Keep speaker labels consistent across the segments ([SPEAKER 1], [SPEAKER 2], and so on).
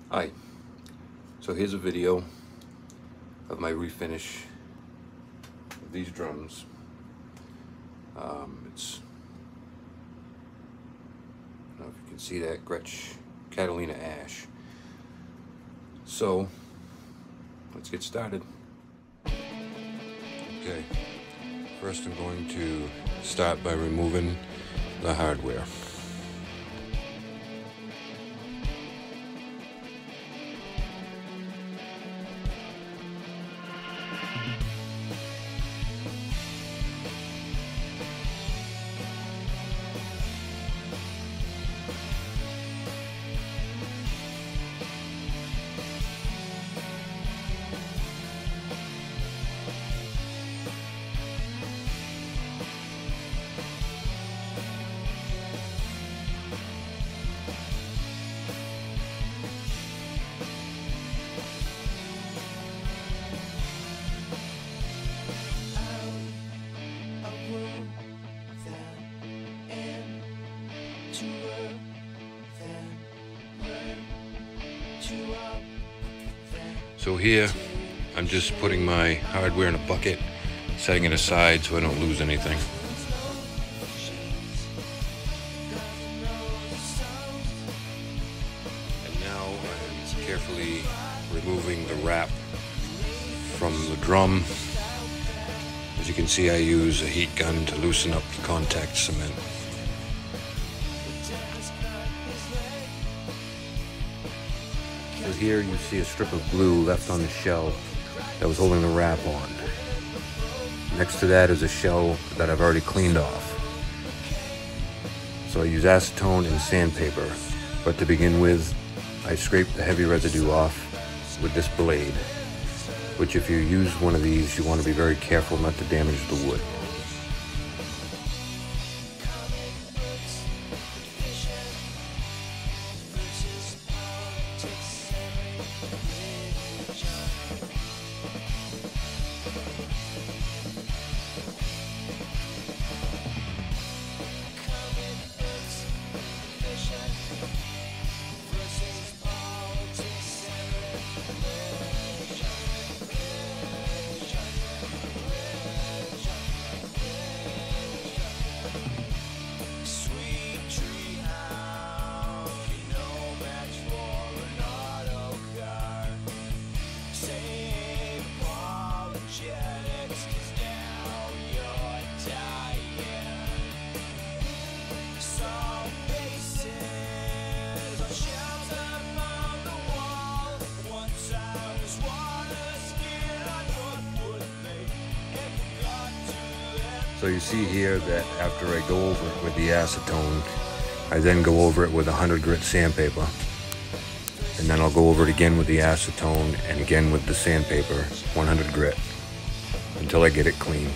[SPEAKER 1] Hi, so here's a video of my refinish of these drums. It's, I don't know if you can see that, Gretsch Catalina Ash. So, let's get started. Okay, first I'm going to start by removing the hardware. So here, I'm just putting my hardware in a bucket, setting it aside so I don't lose anything. And now I'm carefully removing the wrap from the drum. As you can see, I use a heat gun to loosen up the contact cement. So here you see a strip of glue left on the shell that was holding the wrap on. Next to that is a shell that I've already cleaned off. So I use acetone and sandpaper, but to begin with, I scrape the heavy residue off with this blade, which if you use one of these, you want to be very careful not to damage the wood. So you see here that after I go over it with the acetone, I then go over it with 100 grit sandpaper. And then I'll go over it again with the acetone and again with the sandpaper, 100 grit, until I get it clean.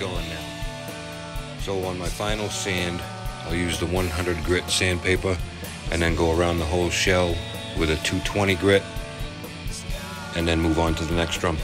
[SPEAKER 1] Going now. So on my final sand, I'll use the 100 grit sandpaper and then go around the whole shell with a 220 grit and then move on to the next drum.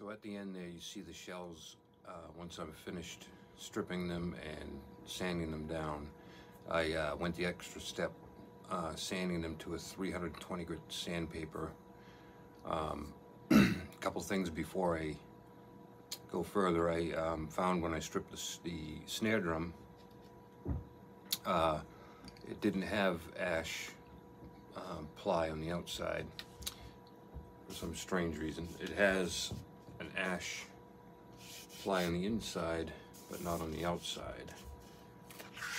[SPEAKER 1] So at the end there, you see the shells. Once I'm finished stripping them and sanding them down, I went the extra step, sanding them to a 320 grit sandpaper. A couple things before I go further. I found when I stripped the snare drum, it didn't have ash ply on the outside for some strange reason. It has an ash ply on the inside, but not on the outside.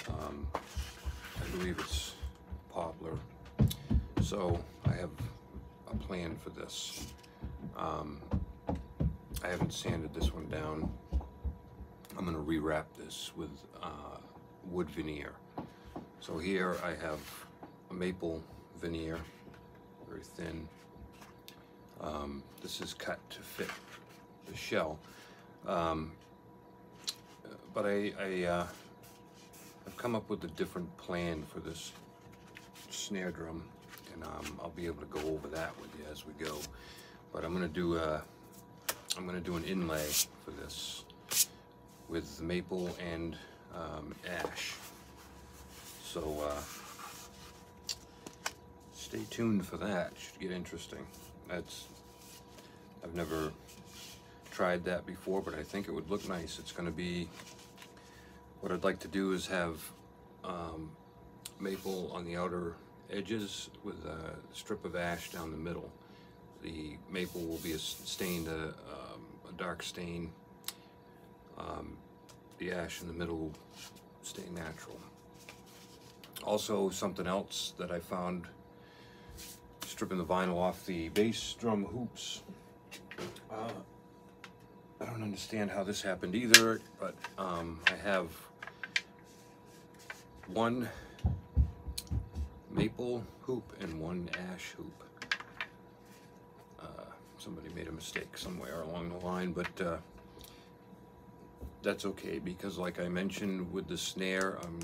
[SPEAKER 1] I believe it's poplar. So I have a plan for this. I haven't sanded this one down. I'm going to rewrap this with wood veneer. So here I have a maple veneer, very thin. This is cut to fit the shell. But I've come up with a different plan for this snare drum, and I'll be able to go over that with you as we go. But I'm gonna do an inlay for this with maple and ash. So stay tuned for that. Should get interesting. I've never tried that before, but I think it would look nice. It's going to be, what I'd like to do is have maple on the outer edges with a strip of ash down the middle. The maple will be a dark stain. The ash in the middle will stay natural. Also, something else that I found stripping the vinyl off the bass drum hoops. I don't understand how this happened either, but I have one maple hoop and one ash hoop. Somebody made a mistake somewhere along the line, but that's okay, because like I mentioned with the snare, I'm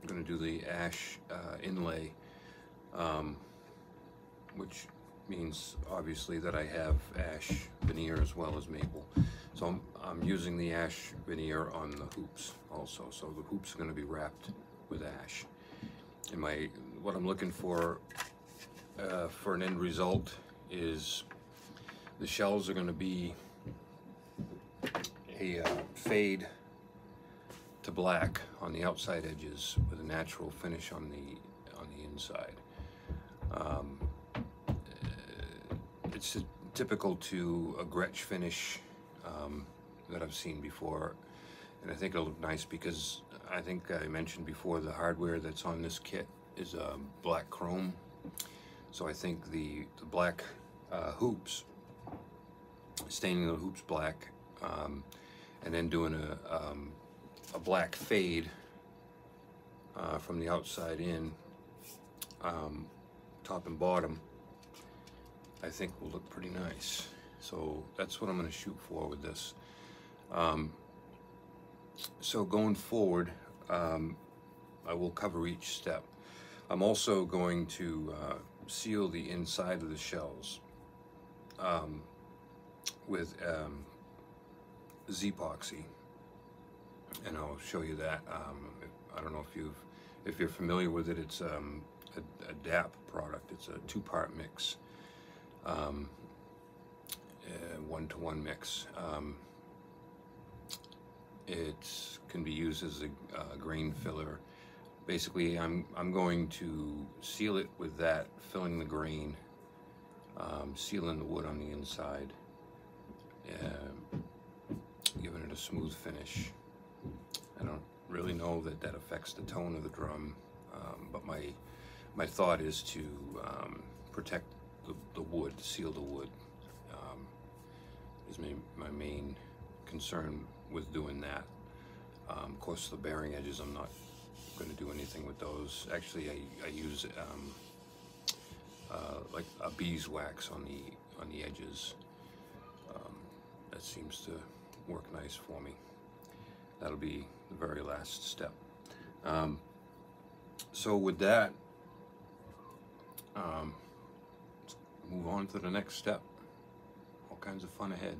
[SPEAKER 1] going to do the ash inlay, which means obviously that I have ash veneer as well as maple. So I'm using the ash veneer on the hoops also. So the hoops are going to be wrapped with ash. And what I'm looking for an end result is the shells are going to be a fade to black on the outside edges with a natural finish on the inside. It's typical to a Gretsch finish that I've seen before, and I think it'll look nice because I think I mentioned before the hardware that's on this kit is black chrome. So I think the black hoops, staining the hoops black, and then doing a black fade from the outside in, top and bottom, I think will look pretty nice. So that's what I'm going to shoot for with this. So going forward, I will cover each step. I'm also going to seal the inside of the shells with Z-epoxy, and I'll show you that. I don't know if you're familiar with it. It's a DAP product. It's a 2-part mix, 1-to-1 mix. It can be used as a grain filler. Basically, I'm going to seal it with that, filling the grain, sealing the wood on the inside, giving it a smooth finish. I don't really know that affects the tone of the drum, but my thought is to protect the wood, seal the wood, is my main concern with doing that. Of course, the bearing edges, I'm not going to do anything with those. Actually, I use like a beeswax on the edges. That seems to work nice for me. That'll be the very last step. So with that, let's move on to the next step. All kinds of fun ahead.